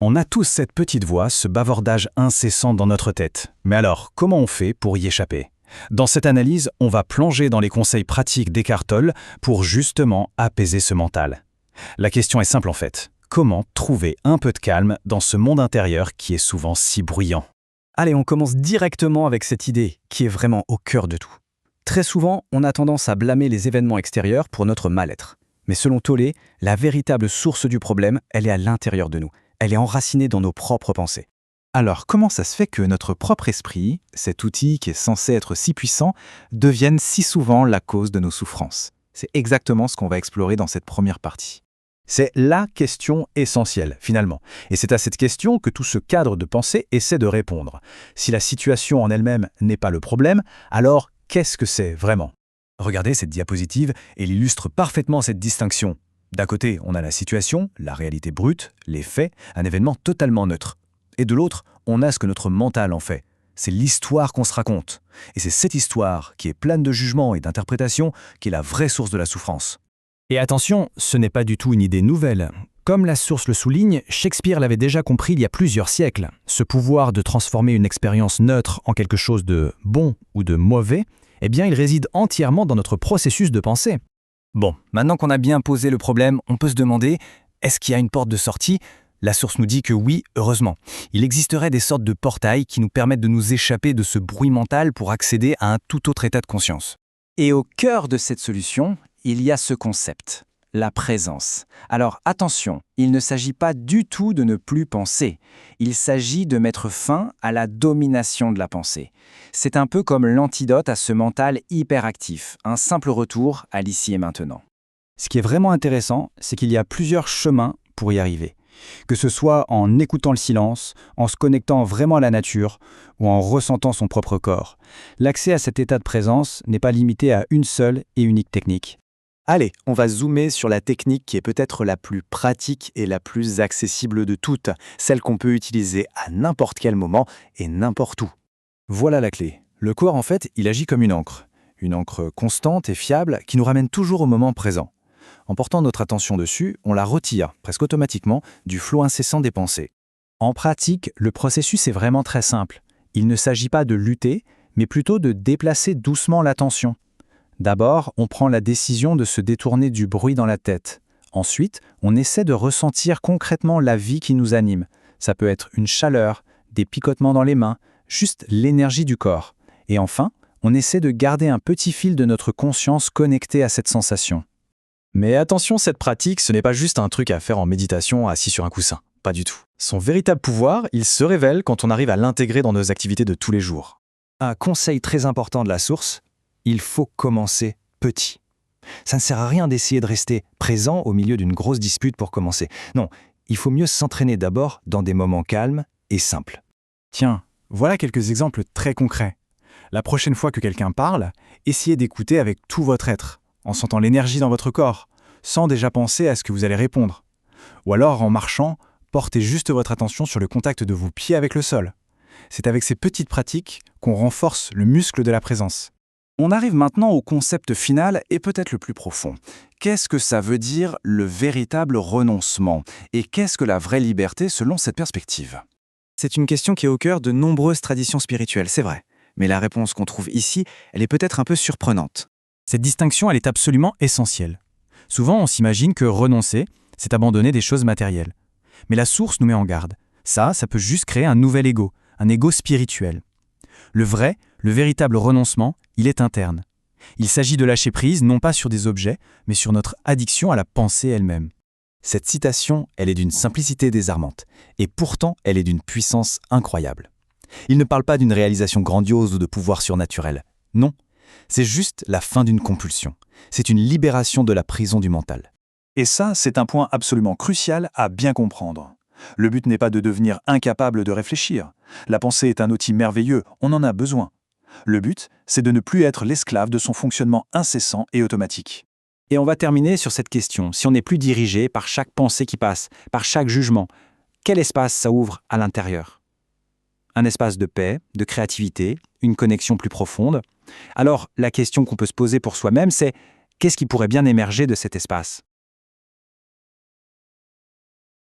On a tous cette petite voix, ce bavardage incessant dans notre tête. Mais alors, comment on fait pour y échapper? Dans cette analyse, on va plonger dans les conseils pratiques d'Eckhart Tolle pour justement apaiser ce mental. La question est simple en fait. Comment trouver un peu de calme dans ce monde intérieur qui est souvent si bruyant? Allez, on commence directement avec cette idée qui est vraiment au cœur de tout. Très souvent, on a tendance à blâmer les événements extérieurs pour notre mal-être. Mais selon Tolle, la véritable source du problème, elle est à l'intérieur de nous. Elle est enracinée dans nos propres pensées. Alors, comment ça se fait que notre propre esprit, cet outil qui est censé être si puissant, devienne si souvent la cause de nos souffrances? C'est exactement ce qu'on va explorer dans cette première partie. C'est la question essentielle, finalement. Et c'est à cette question que tout ce cadre de pensée essaie de répondre. Si la situation en elle-même n'est pas le problème, alors qu'est-ce que c'est vraiment? Regardez cette diapositive, elle illustre parfaitement cette distinction. D'un côté, on a la situation, la réalité brute, les faits, un événement totalement neutre. Et de l'autre, on a ce que notre mental en fait. C'est l'histoire qu'on se raconte. Et c'est cette histoire qui est pleine de jugements et d'interprétations qui est la vraie source de la souffrance. Et attention, ce n'est pas du tout une idée nouvelle. Comme la source le souligne, Shakespeare l'avait déjà compris il y a plusieurs siècles. Ce pouvoir de transformer une expérience neutre en quelque chose de bon ou de mauvais, eh bien il réside entièrement dans notre processus de pensée. Bon, maintenant qu'on a bien posé le problème, on peut se demander, est-ce qu'il y a une porte de sortie? La source nous dit que oui, heureusement. Il existerait des sortes de portails qui nous permettent de nous échapper de ce bruit mental pour accéder à un tout autre état de conscience. Et au cœur de cette solution, il y a ce concept, la présence. Alors attention, il ne s'agit pas du tout de ne plus penser. Il s'agit de mettre fin à la domination de la pensée. C'est un peu comme l'antidote à ce mental hyperactif, un simple retour à l'ici et maintenant. Ce qui est vraiment intéressant, c'est qu'il y a plusieurs chemins pour y arriver. Que ce soit en écoutant le silence, en se connectant vraiment à la nature ou en ressentant son propre corps. L'accès à cet état de présence n'est pas limité à une seule et unique technique. Allez, on va zoomer sur la technique qui est peut-être la plus pratique et la plus accessible de toutes, celle qu'on peut utiliser à n'importe quel moment et n'importe où. Voilà la clé. Le corps, en fait, il agit comme une encre constante et fiable qui nous ramène toujours au moment présent. En portant notre attention dessus, on la retire, presque automatiquement, du flot incessant des pensées. En pratique, le processus est vraiment très simple. Il ne s'agit pas de lutter, mais plutôt de déplacer doucement l'attention. D'abord, on prend la décision de se détourner du bruit dans la tête. Ensuite, on essaie de ressentir concrètement la vie qui nous anime. Ça peut être une chaleur, des picotements dans les mains, juste l'énergie du corps. Et enfin, on essaie de garder un petit fil de notre conscience connecté à cette sensation. Mais attention, cette pratique, ce n'est pas juste un truc à faire en méditation assis sur un coussin. Pas du tout. Son véritable pouvoir, il se révèle quand on arrive à l'intégrer dans nos activités de tous les jours. Un conseil très important de la source, il faut commencer petit. Ça ne sert à rien d'essayer de rester présent au milieu d'une grosse dispute pour commencer. Non, il faut mieux s'entraîner d'abord dans des moments calmes et simples. Tiens, voilà quelques exemples très concrets. La prochaine fois que quelqu'un parle, essayez d'écouter avec tout votre être, en sentant l'énergie dans votre corps, sans déjà penser à ce que vous allez répondre. Ou alors, en marchant, portez juste votre attention sur le contact de vos pieds avec le sol. C'est avec ces petites pratiques qu'on renforce le muscle de la présence. On arrive maintenant au concept final et peut-être le plus profond. Qu'est-ce que ça veut dire le véritable renoncement? Et qu'est-ce que la vraie liberté selon cette perspective? C'est une question qui est au cœur de nombreuses traditions spirituelles, c'est vrai. Mais la réponse qu'on trouve ici, elle est peut-être un peu surprenante. Cette distinction, elle est absolument essentielle. Souvent, on s'imagine que renoncer, c'est abandonner des choses matérielles. Mais la source nous met en garde. Ça peut juste créer un nouvel ego, un ego spirituel. Le véritable renoncement, il est interne. Il s'agit de lâcher prise non pas sur des objets, mais sur notre addiction à la pensée elle-même. Cette citation, elle est d'une simplicité désarmante, et pourtant elle est d'une puissance incroyable. Il ne parle pas d'une réalisation grandiose ou de pouvoir surnaturel. Non, c'est juste la fin d'une compulsion. C'est une libération de la prison du mental. Et ça, c'est un point absolument crucial à bien comprendre. Le but n'est pas de devenir incapable de réfléchir. La pensée est un outil merveilleux, on en a besoin. Le but, c'est de ne plus être l'esclave de son fonctionnement incessant et automatique. Et on va terminer sur cette question. Si on n'est plus dirigé par chaque pensée qui passe, par chaque jugement, quel espace ça ouvre à l'intérieur? Un espace de paix, de créativité, une connexion plus profonde. Alors, la question qu'on peut se poser pour soi-même, c'est qu'est-ce qui pourrait bien émerger de cet espace?